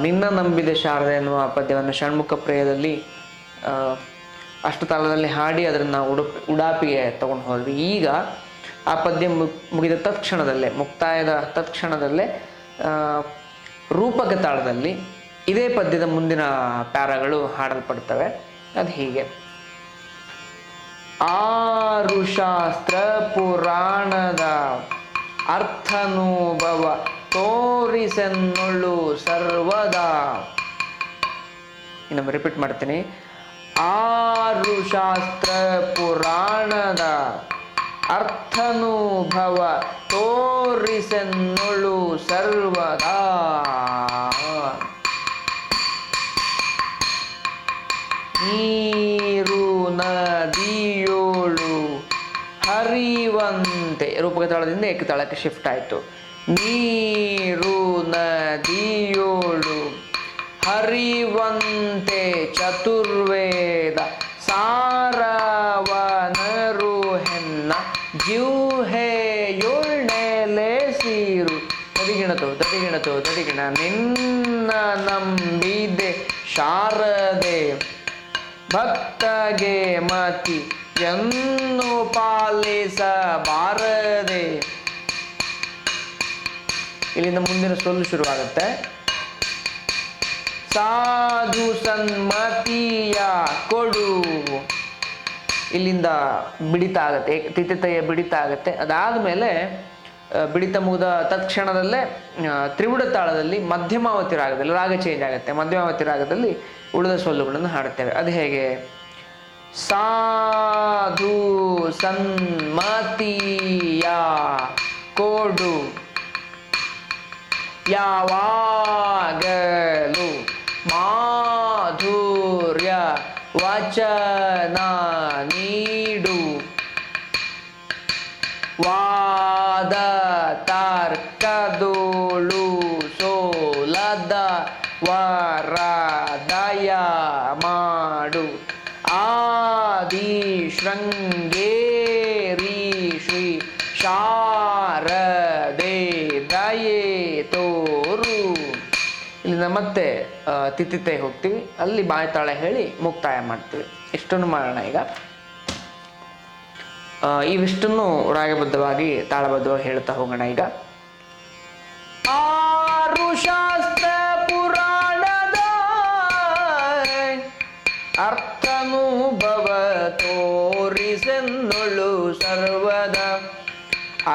ನಿನ್ನ ನಂಬಿದೆ ಶಾರದೆ ಎನ್ನುವ ಪದ್ಯವನ್ನು ಷಣ್ಮುಖ ಪ್ರೇಯದಲ್ಲಿ ಅಷ್ಟತಾಳದಲ್ಲಿ ಹಾಡಿ ಅದನ್ನು ಉಡಾಪಿಗೆ ತಗೊಂಡು ಹೋದ್ವಿ. ಈಗ ಆ ಪದ್ಯ ಮುಗಿದ ತತ್ಕ್ಷಣದಲ್ಲೇ, ಮುಕ್ತಾಯದ ತತ್ಕ್ಷಣದಲ್ಲೇ ರೂಪಕ ತಾಳದಲ್ಲಿ ಇದೇ ಪದ್ಯದ ಮುಂದಿನ ಪ್ಯಾರಾಗಳು ಹಾಡಲ್ಪಡ್ತವೆ. ಅದು ಹೀಗೆ: ಆರು ಶಾಸ್ತ್ರ ಪುರಾಣದ ಅರ್ಥನುಭವ ತೋರಿಸೆನ್ನೊಳು ಸರ್ವದಾ. ಇನ್ನೊಮ್ಮೆ ರಿಪೀಟ್ ಮಾಡ್ತೀನಿ. ಆರು ಶಾಸ್ತ್ರ ಪುರಾಣದ ಅರ್ಥನುಭವ ತೋರಿಸೆನ್ನೊಳು ಸರ್ವದಾ. ನೀರು ನದಿಯೋಳು ಹರಿವಂತೆ, ರೂಪಕ ತಾಳದಿಂದ ಏಕತಾಳಕ್ಕೆ ಶಿಫ್ಟ್ ಆಯಿತು. ನೀರು ನದಿಯೋಳು ಹರಿವಂತೆ ಚತುರ್ವೇದ ಸಾರವನರು ಹೆನ್ನ ಜಿಹ್ವೆಯೊಳ್ನೆಲೆ ಸೀರು. ತದಿಗಿಣತು ನಿನ್ನ ನಂಬಿದೆ ಶಾರದೆ ಭಕ್ತಗೆ ಮತಿ ಎನ್ನು ಪಾಲಿಸಬಾರದೆ. ಇಲ್ಲಿಂದ ಮುಂದಿನ ಸೊಲ್ಲು ಶುರುವಾಗುತ್ತೆ. ಸಾಧು ಸನ್ಮತಿಯ ಕೊಡು. ಇಲ್ಲಿಂದ ಬಿಡಿತ ಆಗತ್ತೆ, ತಿಥಿತೆಯ ಬಿಡಿತ ಆಗತ್ತೆ. ಅದಾದಮೇಲೆ ಬಿಡಿತ ಮುಗಿದ ತತ್ಕ್ಷಣದಲ್ಲೇ ತ್ರಿವುಡ ತಾಳದಲ್ಲಿ ಮಧ್ಯಮಾವತಿ ರಾಗದಲ್ಲಿ ರಾಗ ಚೇಂಜ್ ಆಗುತ್ತೆ. ಮಧ್ಯಮಾವತಿ ರಾಗದಲ್ಲಿ ಉಳಿದ ಸೊಲ್ಲುಗಳನ್ನು ಹಾಡುತ್ತೇವೆ. ಅದು ಹೇಗೆ? ಸಾಧು ಸನ್ಮತಿಯ ಕೊಡು ಯಾವಾಗಲು ಮಾಧುರ್ಯ ವಚನ ನೀಡು ವಾದ ತರ್ಕದೋಳು ಸೋಲದ ವರದಯ ಮಾಡು ಆದಿ ಶೃಂಗೇರಿ ಶ್ರೀ ಶಾರದೆ ದಯೆ ತೋರು. ಇಲ್ಲಿಂದ ಮತ್ತೆ ತಿಥಿತೆ ಹೋಗ್ತೀವಿ, ಅಲ್ಲಿ ಬಾಯ್ತಾಳ ಹೇಳಿ ಮುಕ್ತಾಯ ಮಾಡ್ತೀವಿ. ಇಷ್ಟನ್ನು ಮಾಡೋಣ. ಈಗ ಇವಿಷ್ಟನ್ನು ರಾಗಬದ್ಧವಾಗಿ ತಾಳಬದ್ಧವಾಗಿ ಹೇಳ್ತಾ ಹೋಗೋಣ. ಈಗ ಆರು ಶಾಸ್ತ್ರ ಪುರಾಣದ ಅರ್ಥನುಭವ ತೋರಿಸೆನ್ನೊಳು ಸರ್ವದ.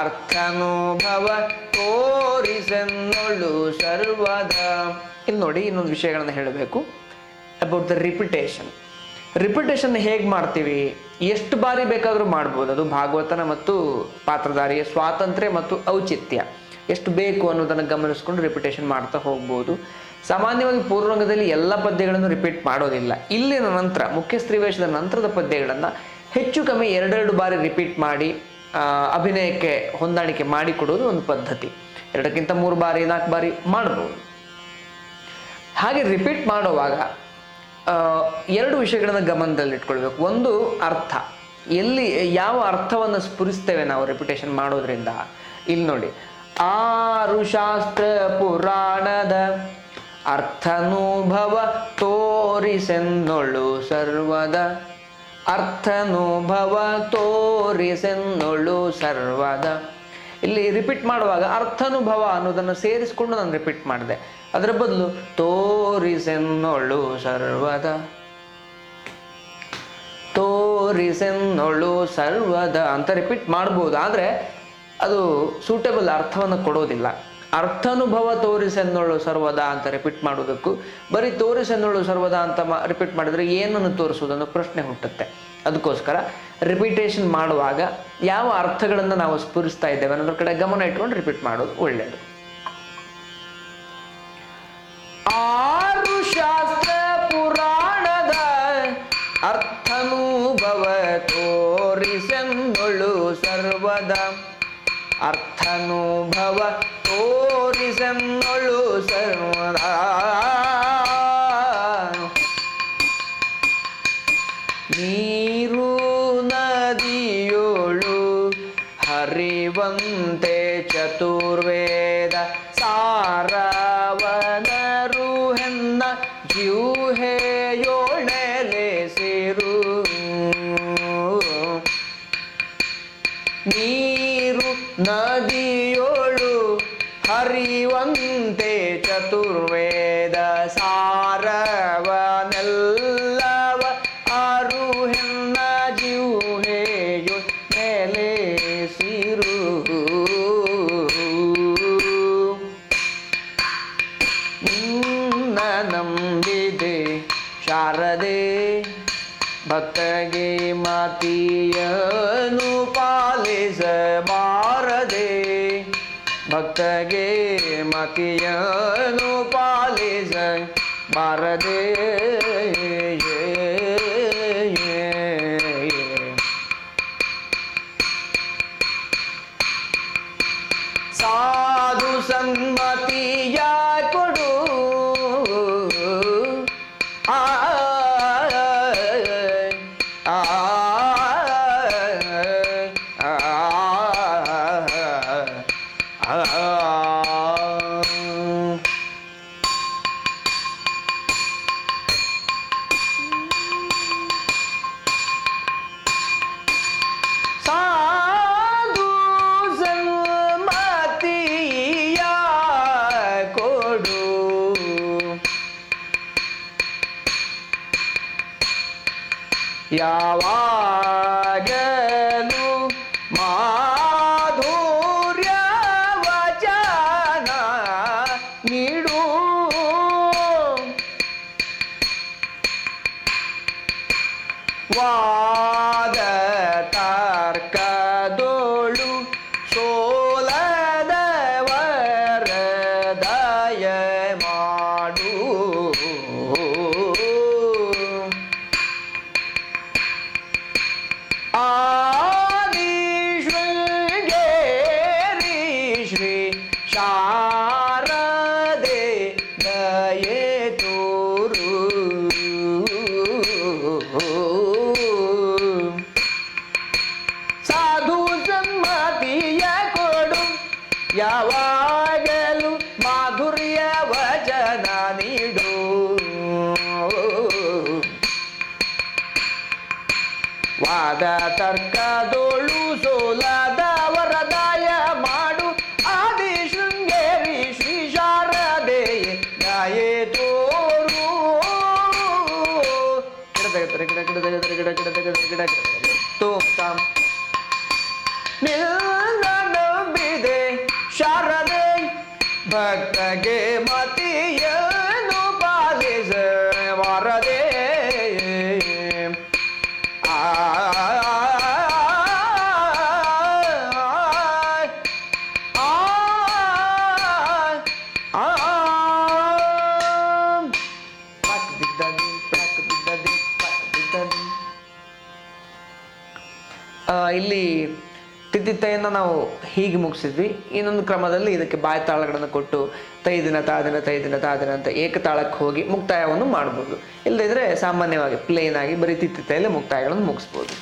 ಅರ್ಥನುಭವ ತೋರಿಸೆನ್ನೊಳು ಸರ್ವದ. ಇಲ್ಲಿ ನೋಡಿ, ಇನ್ನೊಂದು ವಿಷಯಗಳನ್ನು ಹೇಳಬೇಕು ಅಬೌಟ್ ದ ರಿಪಿಟೇಷನ್. ರಿಪಿಟೇಷನ್ ಹೇಗೆ ಮಾಡ್ತೀವಿ? ಎಷ್ಟು ಬಾರಿ ಬೇಕಾದರೂ ಮಾಡ್ಬೋದು. ಅದು ಭಾಗವತನ ಮತ್ತು ಪಾತ್ರಧಾರಿಯ ಸ್ವಾತಂತ್ರ್ಯ ಮತ್ತು ಔಚಿತ್ಯ ಎಷ್ಟು ಬೇಕು ಅನ್ನೋದನ್ನು ಗಮನಿಸ್ಕೊಂಡು ರಿಪಿಟೇಷನ್ ಮಾಡ್ತಾ ಹೋಗ್ಬೋದು. ಸಾಮಾನ್ಯವಾಗಿ ಪೂರ್ವಂಗದಲ್ಲಿ ಎಲ್ಲ ಪದ್ಯಗಳನ್ನು ರಿಪೀಟ್ ಮಾಡೋದಿಲ್ಲ. ಇಲ್ಲಿನ ನಂತರ ಮುಖ್ಯ ಸ್ತ್ರೀವೇಷದ ನಂತರದ ಪದ್ಯಗಳನ್ನು ಹೆಚ್ಚು ಕಮ್ಮಿ 2 ಬಾರಿ ರಿಪೀಟ್ ಮಾಡಿ ಅಭಿನಯಕ್ಕೆ ಹೊಂದಾಣಿಕೆ ಮಾಡಿಕೊಡೋದು ಒಂದು ಪದ್ಧತಿ. 2ಕ್ಕಿಂತ 3 ಬಾರಿ 4 ಬಾರಿ ಮಾಡ್ಬೋದು. ಹಾಗೆ ರಿಪೀಟ್ ಮಾಡುವಾಗ 2 ವಿಷಯಗಳನ್ನು ಗಮನದಲ್ಲಿಟ್ಕೊಳ್ಬೇಕು. ಒಂದು ಅರ್ಥ, ಎಲ್ಲಿ ಯಾವ ಅರ್ಥವನ್ನು ಸ್ಫುರಿಸ್ತೇವೆ ನಾವು ರಿಪಿಟೇಷನ್ ಮಾಡೋದ್ರಿಂದ. ಇಲ್ಲಿ ನೋಡಿ, ಆರು ಶಾಸ್ತ್ರ ಪುರಾಣದ ಅರ್ಥನುಭವ ತೋರಿಸೆನ್ನೊಳು ಸರ್ವದ. ಅರ್ಥನುಭವ ತೋರಿಸೆನ್ನೊಳು ಸರ್ವದ. ಇಲ್ಲಿ ರಿಪೀಟ್ ಮಾಡುವಾಗ ಅರ್ಥನುಭವ ಅನ್ನೋದನ್ನು ಸೇರಿಸ್ಕೊಂಡು ನಾನು ರಿಪೀಟ್ ಮಾಡಿದೆ. ಅದರ ಬದಲು ತೋರಿಸೆನ್ನೊಳು ಸರ್ವದ, ತೋರಿಸೆನ್ನೊಳು ಸರ್ವದ ಅಂತ ರಿಪೀಟ್ ಮಾಡ್ಬೋದು. ಆದರೆ ಅದು ಸೂಟೇಬಲ್ ಅರ್ಥವನ್ನು ಕೊಡೋದಿಲ್ಲ. ಅರ್ಥನುಭವ ತೋರಿಸೆನ್ನೊಳು ಸರ್ವದ ಅಂತ ರಿಪೀಟ್ ಮಾಡೋದಕ್ಕೂ ಬರೀ ತೋರಿಸೆನ್ನೊಳು ಸರ್ವದ ಅಂತ ರಿಪೀಟ್ ಮಾಡಿದರೆ ಏನನ್ನು ತೋರಿಸೋದನ್ನು ಪ್ರಶ್ನೆ ಹುಟ್ಟುತ್ತೆ. ಅದಕ್ಕೋಸ್ಕರ ರಿಪೀಟೇಷನ್ ಮಾಡುವಾಗ ಯಾವ ಅರ್ಥಗಳನ್ನು ನಾವು ಸ್ಫುರಿಸ್ತಾ ಇದ್ದೇವೆ ಅನ್ನೋದ್ರ ಕಡೆ ಗಮನ ಇಟ್ಕೊಂಡು ರಿಪೀಟ್ ಮಾಡೋದು ಒಳ್ಳೆಯದು. ಆರು ಶಾಸ್ತ್ರ ಪುರಾಣದ ಅರ್ಥನುಭವ ತೋರಿಸೆನ್ನೊಳು ಸರ್ವದ. ಅರ್ಥನುಭವ ತೋರಿಸೆನ್ನೊಳು ಸರ್ವದ. ನೀರು ನದಿಯೋಳು ಹರಿವಂತೆ ಚತುರ್ವೇದ ಸಾರವನರು ನೀರು ನದಿಯೋಳು ಹರಿವಂತೆ ಚತುರ್ವೇದ ಸಾರವನೆಲ್ಲವ ಆರು ಹೆಣ್ಣ ಜಿಹ್ವೆಯು ನೆಲೆಸಿರು. ನಿನ್ನ ನಂಬಿದೆ ಶಾರದೆ ಭಕ್ತಗೆ ಮತಿಯನು ಪಾಲಿಸಬಾರದೆ. ಭಕ್ತಗೆ ಮತಿಯನು ಪಾಲಿಸಬಾರದೆ. ಸಾಧು ಸನ್ಮತಿಯ ಕೊಡು ಆ ಸಾಧು ಸನ್ಮತಿಯ ಕೊಡು ಯಾವಾಗಲೂ ಮಾಧುರ್ಯ ವಚನ ನೀಡು. ವಾದ ತರ್ಕದೋಳು ಸೋಲದವರ ದಯ ಮಾಡು. ಆದಿಶೃಂಗೇರಿ ಶ್ರೀ ಶಾರದೆ ದಯೆ ತೋರು. ಸಾಧು ಸನ್ಮತಿಯ ಕೊಡು ಯಾವಾಗಲೂ ಮಾಧುರ್ಯ ವಚನ ನೀಡು. ವಾದ ತರ್ಕದೋಳು ಸೋಲದವರ ದಯ ಮಾಡು. ಆದಿಶೃಂಗೇರಿ ಶ್ರೀ ಶಾರದೆ ದಯೆ ತೋರು. ನಿನ್ನ ನಂಬಿದೆ ಶಾರದೆ ಭಕ್ತಗೆ ಮತಿಯನು ಪಾಲಿಸಬಾರದೆ. ಇಲ್ಲಿ ತಿದ್ದಿತೆಯನ್ನು ನಾವು ಹೀಗೆ ಮುಗಿಸಿದ್ವಿ. ಇನ್ನೊಂದು ಕ್ರಮದಲ್ಲಿ ಇದಕ್ಕೆ ಬಾಯಿ ತಾಳಗಳನ್ನು ಕೊಟ್ಟು ತೈದಿನ ತಾದಿನ ತೈದಿನ ತಾದಿನ ಅಂತ ಏಕತಾಳಕ್ಕೆ ಹೋಗಿ ಮುಕ್ತಾಯವನ್ನು ಮಾಡ್ಬೋದು. ಇಲ್ಲದಿದ್ರೆ ಸಾಮಾನ್ಯವಾಗಿ ಪ್ಲೇನ್ ಆಗಿ ಬರೀ ತಿದ್ದಿತೆಯಲ್ಲಿ ಮುಕ್ತಾಯಗಳನ್ನು ಮುಗಿಸ್ಬೋದು.